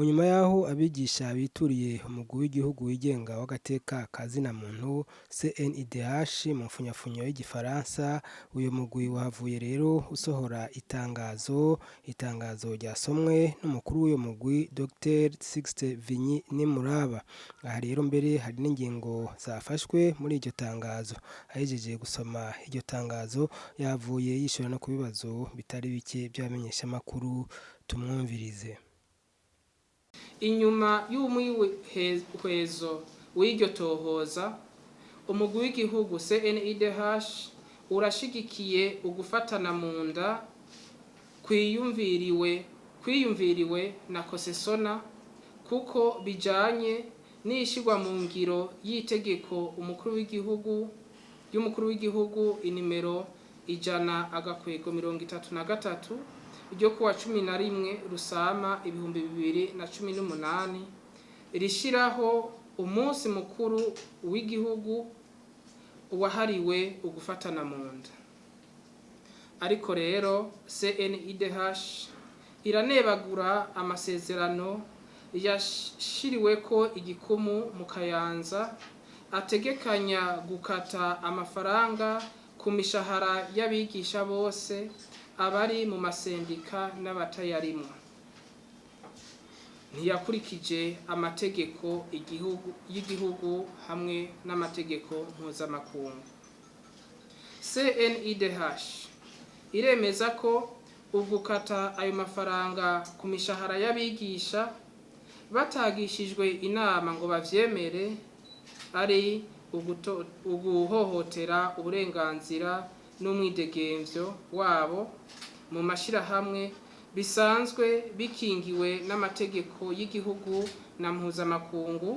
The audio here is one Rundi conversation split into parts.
mu nyuma yaho abigisha bituriye umugwi w'igihugu wigenga w'agateka ka zina muntu CNIDH mu mfunyafunyo y'igifaransa, uyu mugwi wahavuye rero usohora itangazo ryasomwe n'umukuru w'uyo mugwi Dr Sixte Vinyi Nimuraba. Aha rero mbere hari n'ingingo zafashwe muri iryo tangazo. Ahejeje gusoma iryo tangazo yavuye yishura no ku bibazo bitari bike by'abamenyeshamakuru. Tumwumvirize. Inyuma y'umwihwezo w'iryo tohoza, umugwi w'igihugu CNIDH urashigikiye ugufatana mu nda kwiyumviriwe na Kosesona kuko bijanye n'ishirwa mu ngiro y'itegeko y'umukuru w'igihugu inimero 100/33 ryo kuwa 11 Rusama 2018 rishiraho umunsi mukuru w'igihugu wahariwe ugufatana mu nda. Ariko rero CNIDH iranebagura amasezerano yashiriweko igikumu mu Kayanza ategekanya gukata amafaranga ku mishahara y'abigisha bose, abari mu masendika n'abatayarimwo. Ntiyakurikije amategeko y'igihugu hamwe n'amategeko mpuzamakungu. CNIDH iremeza ko ugukata ayo mafaranga ku mishahara y'abigisha batagishijwe inama ngo bavyemere ari uguhohotera uburenganzira n'umwidegemvyo wabo mu mashirahamwe bisanzwe bikingiwe n'amategeko y'igihugu na mpuzamakungu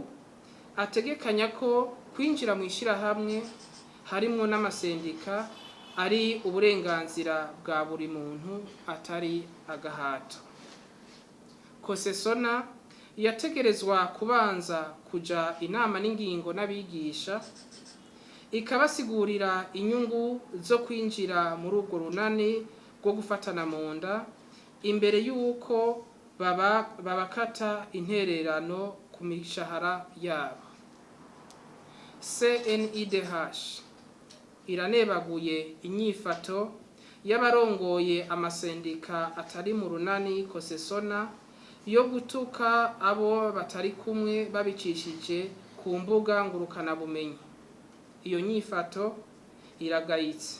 ategekanya ko kwinjira mu ishirahamwe harimwo n'amasendika ari uburenganzira bwa buri muntu atari agahato. Kosesona yategerezwa kubanza kuja inama n'ingingo n'abigisha ikabasigurira inyungu zo kwinjira muri urwo runani rwo gufatana mu nda imbere y'uko babakata intererano ku mishahara yabo. CNIDH iranebaguye inyifato y'abarongoye amasendika atari mu runani Kosesona yo gutuka abo batari kumwe babicishije ku mbuga ngurukanabumenyi. Iyo nyifato iragayitse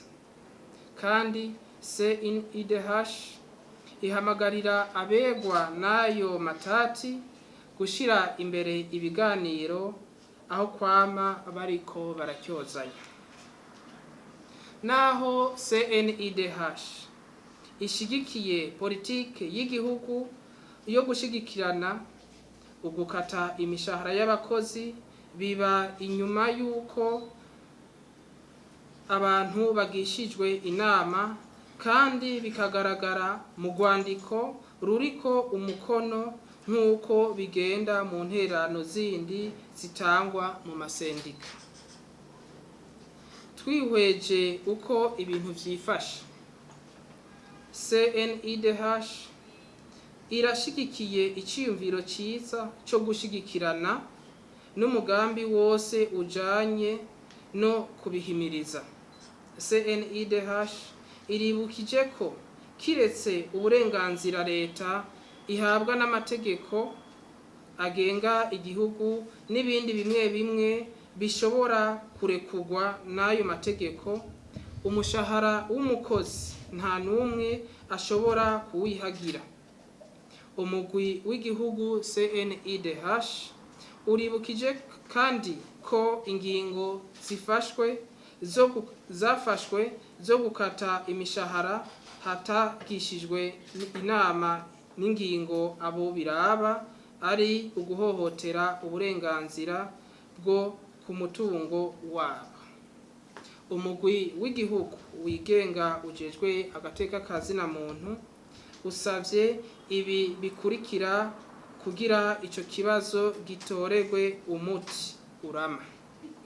kandi CNIDH ihamagarira abegwa n'ayo matati gushira imbere ibiganiro aho kwama bariko baracyozanya. Naho CNIDH ishigikiye politike y'igihugu yo gushigikirana ugukata imishahara y'abakozi, biba inyuma y'uko abantu bagishijwe inama kandi bikagaragara mu rwandiko ruriko umukono nk'uko bigenda mu nterano zindi zitangwa mu masendika. Twihweje uko ibintu vyifashe, CNIDH irashigikiye iciyumviro ciza cyo gushigikirana n'umugambi wose ujanye no kubihimiriza. CNIDH iribukije ko kiretse uburenganzira leta ihabwa n'amategeko agenga igihugu n'ibindi bimwe bimwe bishobora kurekurwa n'ayo mategeko, umushahara w'umukozi nta numwe ashobora kuwihagira. Umugwi w'igihugu CNIDH uribukije kandi ko ingingo zafashwe zo gukata imishahara hatagishijwe inama n'ingingo abo biraba ari uguhohotera uburenganzira bwo ku mutungo wabo. Umugwi w'igihugu wigenga ujejwe agateka ka zina muntu usavye ibi bikurikira kugira ico kibazo gitoregwe umuti urama.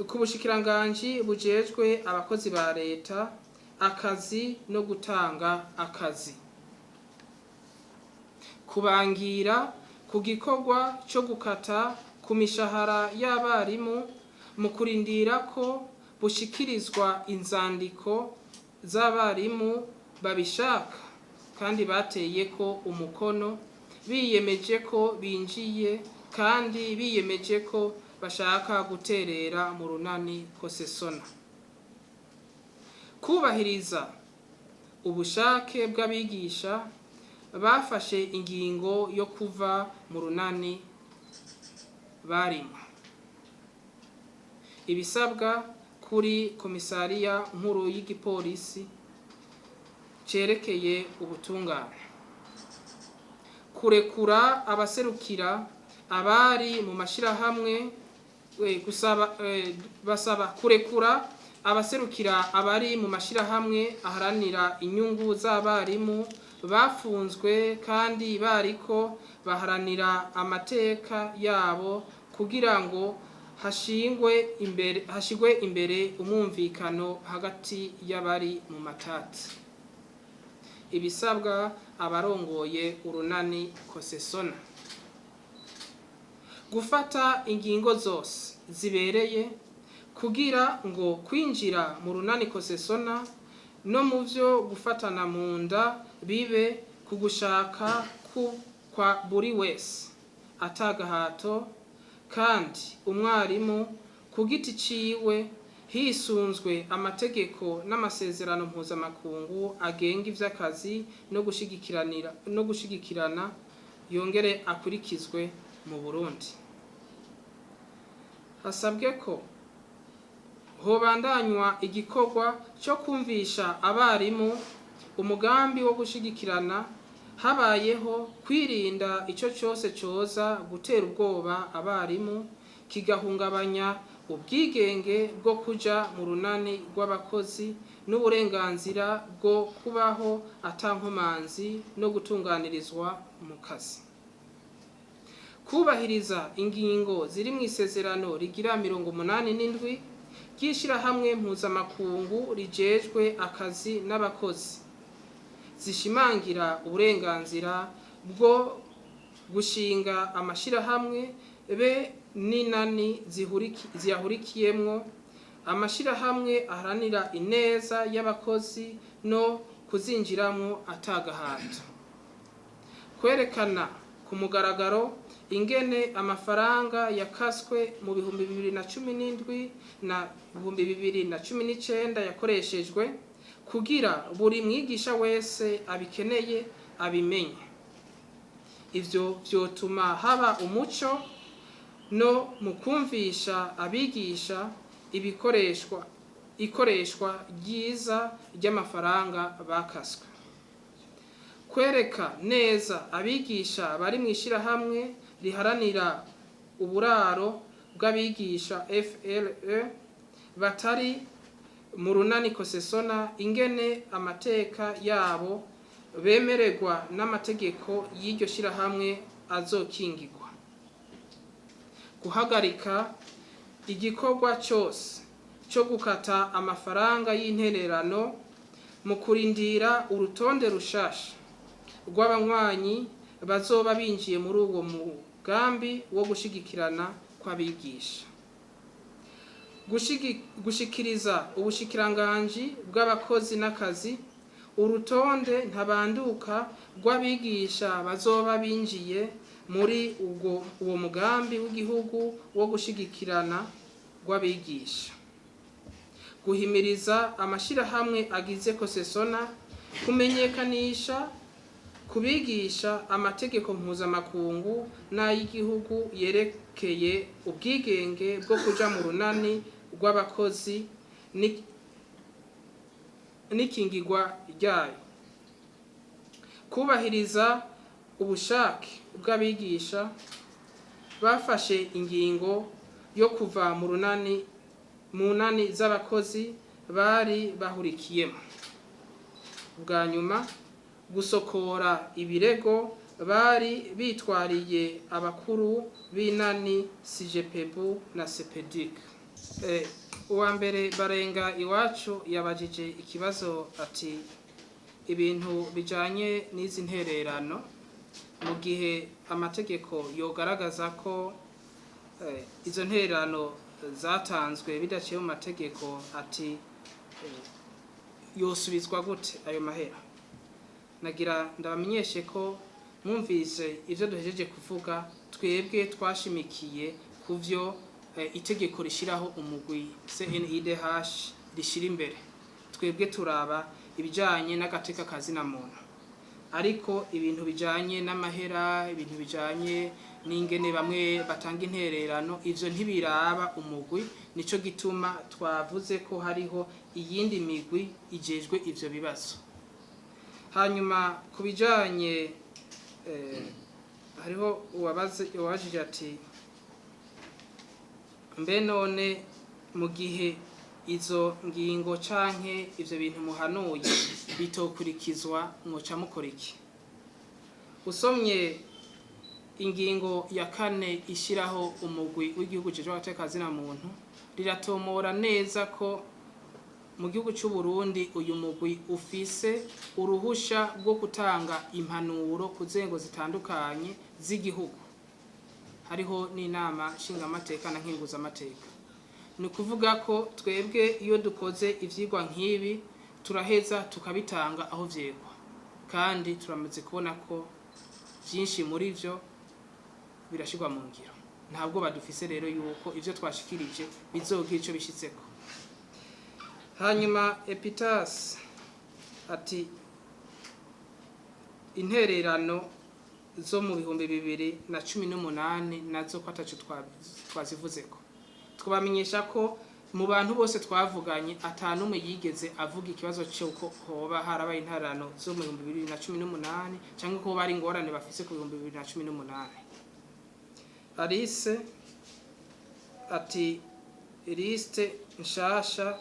Ku bushikiranganji bujejwe abakozi ba leta, akazi no gutanga akazi, kubangira ku gikorwa cyo gukata ku mishahara y'abarimu mu kurindira ko bushikirizwa inzandiko z'abarimu babishaka kandi bateye ko umukono, biyemeje ko binjiye kandi biyemeje ko bashaka guterera mu runani kosesona. Kubahiriza ubushake bw'abigisha bafashe ingingo yo kuva mu runani barimo. Ibisabwa kuri komisariya nkuru y'igipolisi cerekeye ubutungane: kurekura abaserukira abari mu mashirahamwe basaba kurekura abaserukira abari mu mashirahamwe aharanira inyungu z'abarimu bafunzwe kandi bariko baharanira amateka yabo kugira ngo hashigwe imbere umwumvikano hagati y'abari mu matati. Ibisabwa abarongoye urunani kosesona: gufata ingingo zose zibereye kugira ngo kwinjira mu runani kosesona no mu vyo gufatana mu nda bibe kugushaka kwa buri wese atagahato, kandi umwarimu ku giti ciwe hisunzwe amategeko n'amasezerano mpuzamakungu agenga ivy'akazi no gushigikirana yongere akurikizwe mu Burundi. Hasabwe ko hobandanywa igikorwa cyo kumvisha abarimu umugambi wo gushigikirana, habayeho kwirinda ico cyose coza gutera ubwoba abarimu kigahungabanya ubwigenge bwo kuja mu runani rw'abakozi n'uburenganzira bwo kubaho atankomanzi no gutunganirizwa mu kazi. Kubahiriza ingingo ziri mu isezerano rigira 87 ry'ishirahamwe mpuzamakungu rijejwe akazi n'abakozi, zishimangira uburenganzira bwo gushinga amashirahamwe be n'inani ziyahurikiyemwo, amashirahamwe aharanira ineza y'abakozi no kuzinjiramwo atagahato. Kwerekana ku mugaragaro ingene amafaranga yakaswe mu 2017 na 2019 yakoreshejwe kugira buri mwigisha wese abikeneye abimenye. Ivyo vyotuma haba umuco no mu kumvisha abigisha ikoreshwa ryiza ry'amafaranga bakaswe. Kwereka neza abigisha bari mu ishirahamwe riharanira uburaro bw'abigisha FLE batari mu runani kosesona ingene amateka yabo bemererwa n'amategeko y'iryo shirahamwe azokingirwa. Guhagarika igikorwa cyose cyo gukata amafaranga y'intererano mu kurindira urutonde rushasha rw'abanywanyi bazoba binjiye muri uwo mugambi wo gushigikirana kw'abigisha. Gushikiriza ubushikiranganji bw'abakozi n'akazi urutonde ntabanduka rw'abigisha bazoba binjiye muri uwo mugambi w'igihugu wo gushigikirana rw'abigisha. Guhimiriza amashirahamwe agize kosesona kumenyekanisha kubigisha amategeko mpuzamakungu n'ay'igihugu yerekeye ubwigenge bwo kuja mu runani rw'abakozi n'ikingirwa ryayo. Kubahiriza ubushake bw'abigisha bafashe ingingo yo kuva mu nani z'abakozi bari bahurikiyemo. Bwa nyuma gusokora ibirego bari bitwariye abakuru b'inani Sijepebu na Sepedic. Uwa mbere Barenga Iwacu yabajije ikibazo ati ibintu bijanye n'izi ntererano mu gihe amategeko yogaragaza ko izo ntererano zatanzwe bidaciye mu mategeko, ati yosubizwa gute ayo mahera. Nagira ndabamenyeshe ko mwumvise ivyo duhejeje kuvuga, twebwe twashimikiye kuvyo itegeko rishiraho umugwi CNIDH rishira imbere. Twebwe turaba ibijanye n'agateka kazina muntu, ariko ibintu bijanye n'amahera, ibintu bijanye n'ingene bamwe batanga intererano, ivyo ntibiraba umugwi. Nico gituma twavuze ko hariho iyindi migwi ijejwe ivyo bibazo. Hanyuma kubijanye hariho uwabajije ati mbe none mu gihe izo ngingo canke ivyo bintu muhanuye bitokurikizwa mwoca mukora iki? Usomye ingingo ya 4 ishiraho umugwi w'igihugu ujejwe agateka kazina muntu, riratomora neza ko mu gihugu cy'u Burundi uyu mugwi ufise uruhusha rwo gutanga impanuro ku nzego zitandukanye z'igihugu. Hariho n'inama nshingamateka na nkenguzamateka. Ni ukuvuga ko twebwe iyo dukoze ivyigwa nk'ibi turaheza tukabitanga aho vyegwa, kandi turamaze kubona ko byinshi muri vyo birashirwa mu ngiro. Ntabwo badufise rero yuko ivyo twashikirije bizogira ico bishitseko. Hanyuma Epitas ati intererano zo mu 2018 nazo ko atacu twazivuzeko. Twabamenyesha ko mu bantu bose twavuganye atanumwe yigeze avuga ikibazo cy'uko hoba harabaye intererano zo mu 2018 cyangwa ko bari ingorane bafise ku 2018. Alice ati liste nshasha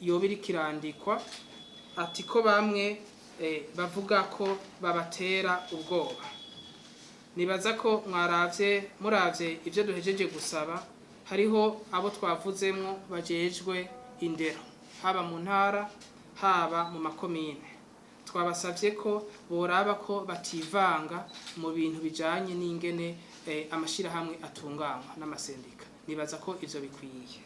yobiri kirandikwa, ati ko bamwe bavuga ko babatera ubwoba. Nibaza ko muravye ivyo duhejeje gusaba, hariho abo twavuzemwo bajejwe indero haba mu ntara haba mu makomine. Twabasavye ko boraba ko bativanga mu bintu bijanye n'ingene amashirahamwe atunganywa n'amasendika. Nibaza ko ivyo bikwiye.